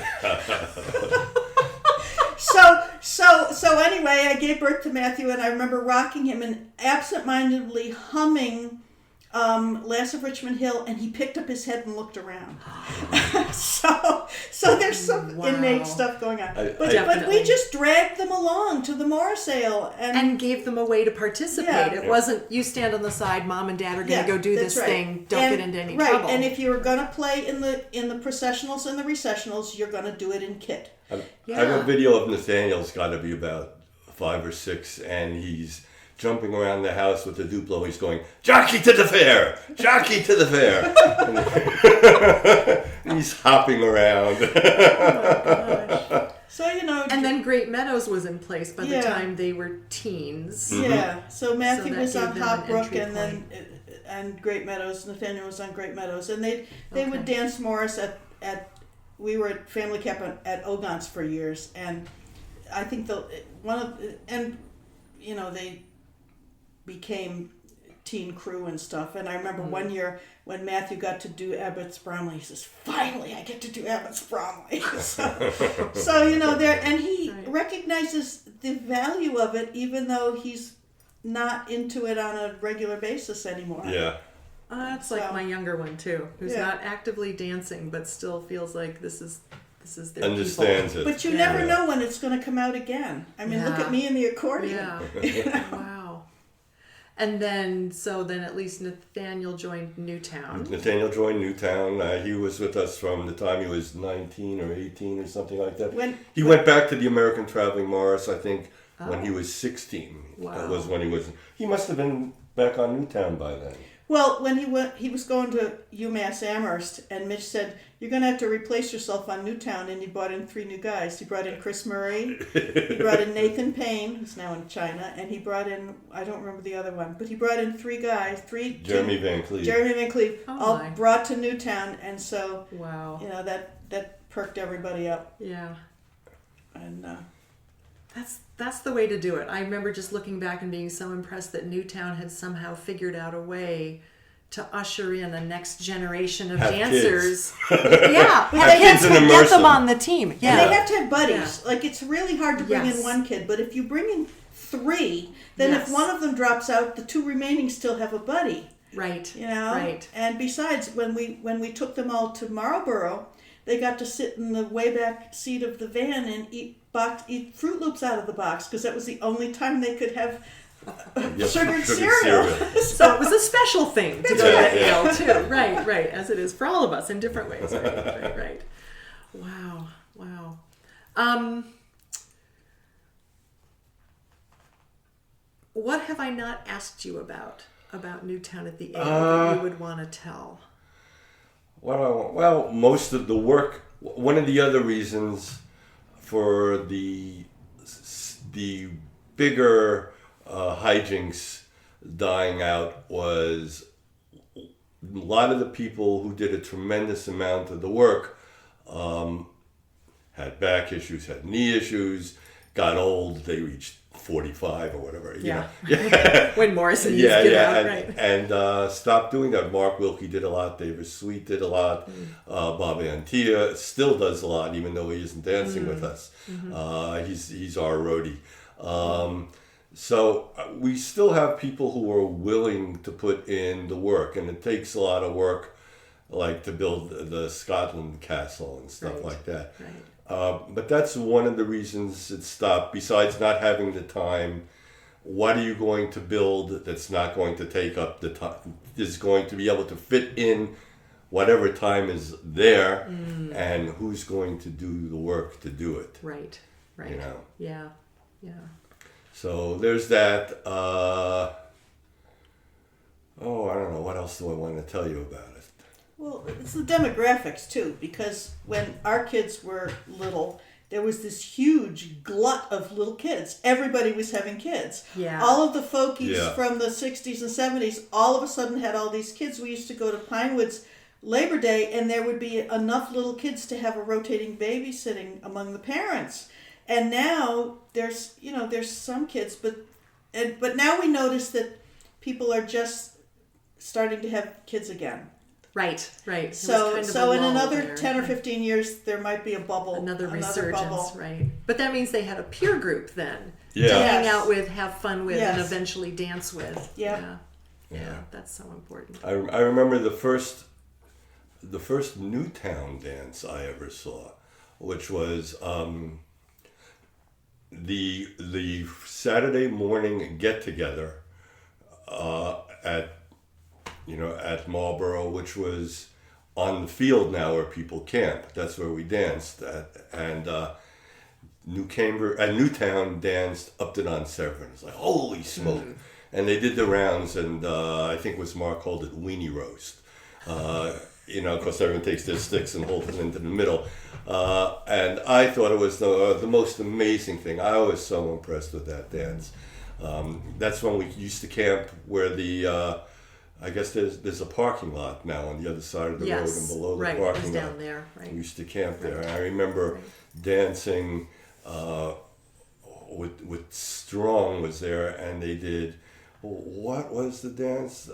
So anyway, I gave birth to Matthew, and I remember rocking him and absentmindedly humming Lass of Richmond Hill, and he picked up his head and looked around. so there's some innate stuff going on. But we just dragged them along to the Morris Ale and gave them a way to participate. Yeah. It wasn't you stand on the side, mom and dad are going to go do this thing. Don't get into any trouble. And if you were going to play in the processionals and the recessionals, you're going to do it in kit. I have a video of Nathaniel's got to be about 5 or 6, and he's jumping around the house with the Duplo. He's going, "Jockey to the fair! Jockey to the fair!" And he's hopping around. Oh my gosh. So, and then Great Meadows was in place by the time they were teens. Yeah, so Matthew was on Hop Brook, and Great Meadows. Nathaniel was on Great Meadows, and they would dance Morris at we were at family camp at Ogons for years, and I think they became teen crew and stuff. And I remember one year when Matthew got to do Abbott's Bromley, he says, "Finally, I get to do Abbott's Bromley." so there, and he recognizes the value of it, even though he's not into it on a regular basis anymore. Yeah. That's like my younger one too, who's not actively dancing, but still feels like this is their understands people. it. But you never know when it's going to come out again. I mean, look at me and the accordion. Yeah. Wow. And then at least Nathaniel joined Newtowne. Nathaniel joined Newtowne. He was with us from the time he was 19 or 18 or something like that. He went back to the American Traveling Morris, I think, when he was 16. Wow. That was when he must have been back on Newtowne by then. Well, when he was going to UMass Amherst, and Mitch said, "You're going to have to replace yourself on Newtowne," and he brought in 3 new guys. He brought in Chris Murray, he brought in Nathan Payne, who's now in China, and he brought in, I don't remember the other one, but he brought in 3 guys, Jeremy Van Cleve, all brought to Newtowne, and so, wow, that perked everybody up. Yeah. And That's the way to do it. I remember just looking back and being so impressed that Newtowne had somehow figured out a way to usher in a next generation of dancers. Have kids and get them on the team. Yeah, and they have to have buddies. Like, it's really hard to bring in one kid, but if you bring in 3, then if one of them drops out, the 2 remaining still have a buddy. Right. Right. And besides, when we took them all to Marlboro, they got to sit in the way back seat of the van and eat Fruit Loops out of the box, because that was the only time they could have sugared cereal. So it was a special thing to go to that ale too. Right, as it is for all of us in different ways. Right. Wow. What have I not asked you about Newtowne at the Ale that you would want to tell? Well, most of the work. One of the other reasons for the bigger hijinks dying out was a lot of the people who did a tremendous amount of the work had back issues, had knee issues, got old. They reached 45 or whatever. You know? When Morrison used to get out, right. And stopped doing that. Mark Wilkie did a lot. David Sweet did a lot. Bob Antilla still does a lot, even though he isn't dancing with us. He's our roadie. So we still have people who are willing to put in the work, and it takes a lot of work, like to build the Scotland Castle and stuff like that. Right. But that's one of the reasons it stopped. Besides not having the time, what are you going to build that's not going to take up the time, is going to be able to fit in whatever time is there, and who's going to do the work to do it? Right. You know? Yeah. So there's that. I don't know. What else do I want to tell you about it? Well, it's the demographics too, because when our kids were little, there was this huge glut of little kids. Everybody was having kids. Yeah. All of the folkies from the 60s and 70s all of a sudden had all these kids. We used to go to Pinewoods Labor Day, and there would be enough little kids to have a rotating babysitting among the parents. And now there's some kids, but now we notice that people are just starting to have kids again. Right. It So was kind of a in lull another there. 10 or 15 years, there might be a bubble. Another resurgence, bubble. right? But that means they had a peer group then to Yeah. hang Yes. out with, have fun with, and Yes. eventually dance with. Yeah. Yeah, that's so important. I remember the first Newtowne dance I ever saw, which was the Saturday morning get together at Marlboro, which was on the field now where people camp. That's where we danced at, and Newtowne danced Upton on Severn. It's like, holy smoke! And they did the rounds, and I think Mark called it weenie roast. Because everyone takes their sticks and holds it into the middle. And I thought it was the most amazing thing. I was so impressed with that dance. That's when we used to camp where I guess there's a parking lot now on the other side of the road and below the parking lot. Right, down there, right. We used to camp there. And I remember dancing with Strong was there, and they did, what was the dance?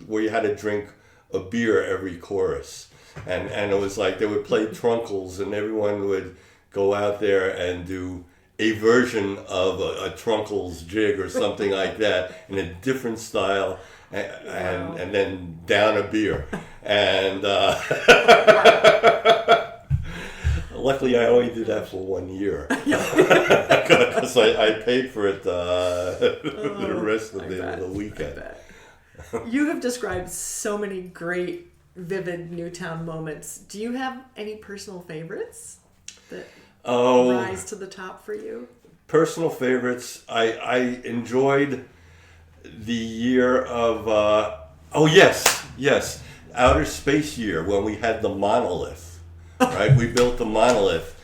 Where you had to drink a beer every chorus. And it was like they would play trunkles, and everyone would go out there and do a version of a trunkles jig or something like that in a different style, and then down a beer. And luckily I only did that for 1 year because I paid for it the rest of the weekend. You have described so many great, vivid Newtowne moments. Do you have any personal favorites that rise to the top for you? Personal favorites. I enjoyed the year of yes, outer space year when we had the monolith. Right, we built the monolith,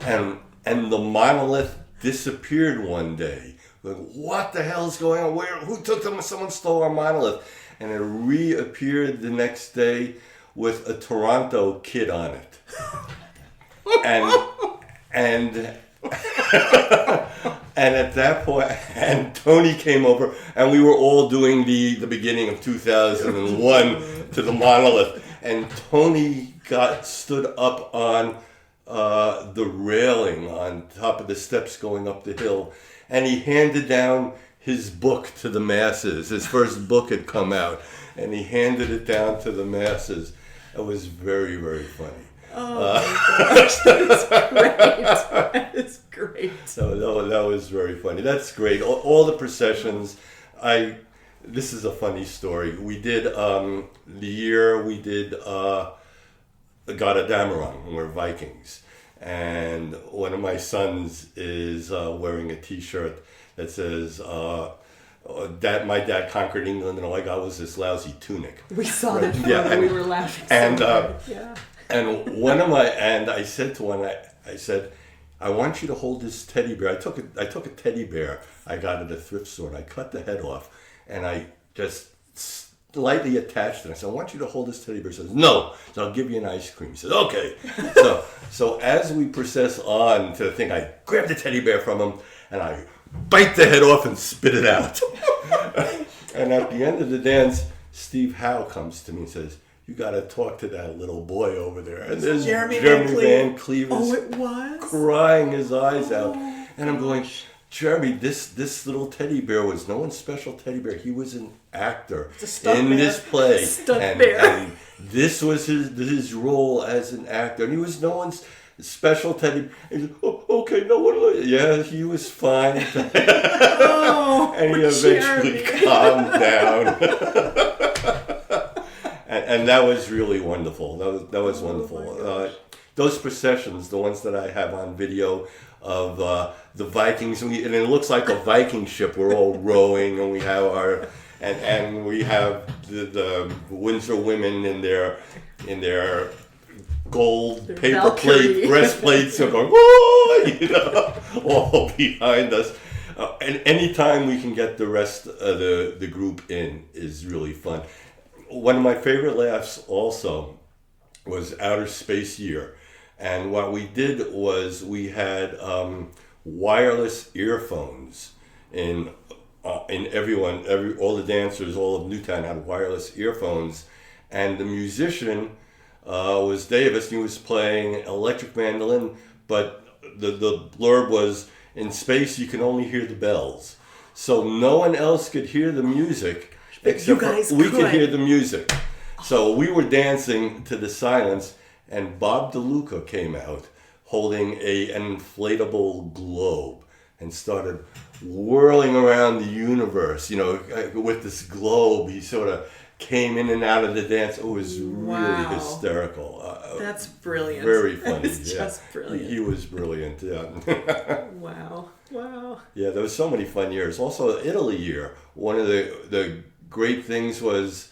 and the monolith disappeared one day. Like, what the hell is going on? Who took them? Someone stole our monolith. And it reappeared the next day with a Toronto kid on it. And at that point, and Tony came over, and we were all doing the beginning of 2001 to the monolith. And Tony stood up on the railing on top of the steps going up the hill, and he handed down his book to the masses. His first book had come out, and he handed it down to the masses. It was very, very funny. Oh my gosh, that's great. That is great. So that was very funny. That's great. All the processions. This is a funny story. We did the year we did Gotterdammerung, we're Vikings, and one of my sons is wearing a T-shirt that says that my dad conquered England and all I got was this lousy tunic. We saw that photo. Yeah, We were laughing. And yeah. I said to one, I said, I want you to hold this teddy bear. I took a teddy bear I got at a thrift store, and I cut the head off, and I just lightly attached it. I said, I want you to hold this teddy bear. He says, no, so I'll give you an ice cream. He says, okay. So as we process on to the thing, I grab the teddy bear from him, and I bite the head off and spit it out. And at the end of the dance, Steve Howe comes to me and says, you got to talk to that little boy over there. And there's Jeremy Van Cleave crying his eyes out. And I'm going, Jeremy, this little teddy bear was no one's special teddy bear. He was an actor in this play. And this was his role as an actor. And he was no one's special teddy. He said, oh, okay, no one. Yeah, he was fine. And he eventually calmed down. and that was really wonderful. That was wonderful. Those processions, the ones that I have on video of the Vikings, and it looks like a Viking ship. We're all rowing, and we have and we have the Windsor women in their gold paper plate breastplates are going, whoa, all behind us. And anytime we can get the rest of the group in is really fun. One of my favorite laughs also was Outer Space Year. And what we did was we had wireless earphones in all the dancers, all of Newtowne had wireless earphones, and the musician was Davis. He was playing electric mandolin, but the blurb was, "In space you can only hear the bells." So no one else could hear the music except we could hear the music. So we were dancing to the silence, and Bob DeLuca came out holding an inflatable globe and started whirling around the universe. With this globe, he sort of came in and out of the dance. It was really hysterical. That's brilliant. Very funny. It's just brilliant. He was brilliant. Yeah. Wow. Yeah, there was so many fun years. Also, Italy year. One of the great things was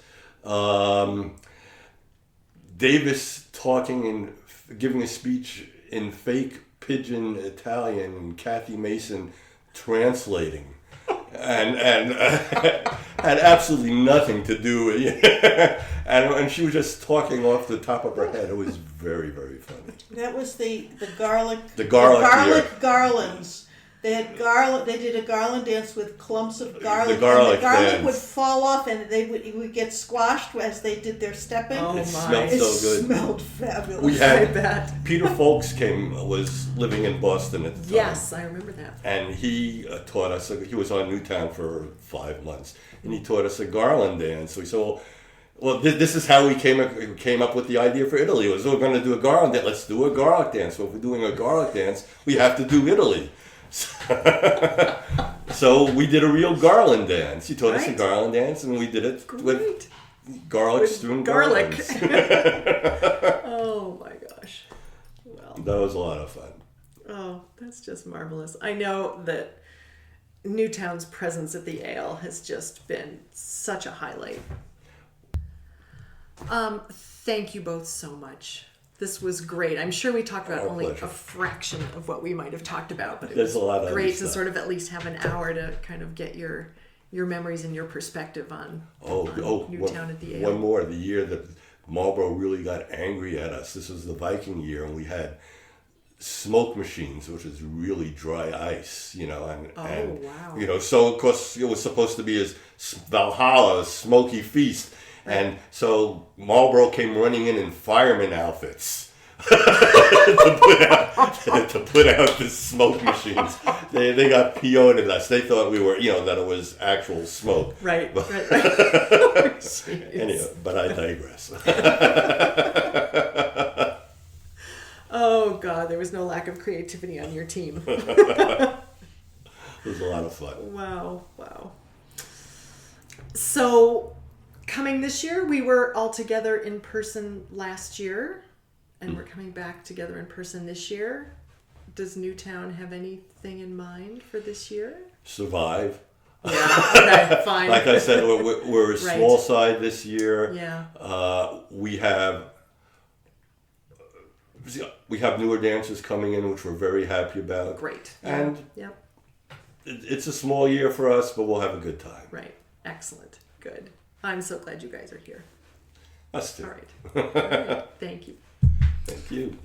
Davis talking and giving a speech in fake pidgin Italian, and Kathy Mason translating. And had absolutely nothing to do with it. And she was just talking off the top of her head. It was very, very funny. That was the garlic year. Garlands. They had garlic. They did a garland dance with clumps of garlic. The garlic dance would fall off, and it would get squashed as they did their stepping. Oh my! It smelled so good. It smelled fabulous. We had I bet. Peter Folks was living in Boston at the time. Yes, I remember that. And he taught us. He was on Newtowne for 5 months, and he taught us a garland dance. So we said, well, this is how we came up with the idea for Italy. We're going to do a garland dance. Let's do a garlic dance. So if we're doing a garlic dance, we have to do Italy. So we did a real garland dance. He taught us a garland dance, and we did it with garlic strewn garlic. garlands. Oh my gosh. Well, That was a lot of fun. oh, that's just marvelous. I know that Newtown's presence at the Ale has just been such a highlight. Thank you both so much. This was great. I'm sure we talked about Our only pleasure. a fraction of what we might have talked about, but it There's was a lot of great other to stuff. sort of at least have an hour to kind of get your memories and your perspective on Newtowne at the Ale. One more. The year that Marlboro really got angry at us. This was the Viking year, and we had smoke machines, which is really dry ice, wow. So of course it was supposed to be as Valhalla, a smoky feast. And so Marlboro came running in fireman outfits to put out the smoke machines. They got PO'd at us. They thought we were, that it was actual smoke. Right. Anyway, but I digress. Oh God, there was no lack of creativity on your team. It was a lot of fun. Wow. So, coming this year, we were all together in person last year, and we're coming back together in person this year. Does Newtowne have anything in mind for this year? Survive. Yeah. Okay. Fine. Like I said, we're a Right. small side this year. Yeah. We have newer dancers coming in, which we're very happy about. Great. And Yep. it's a small year for us, but we'll have a good time. Right. Excellent. Good. I'm so glad you guys are here. Us too. All right. Thank you. Thank you.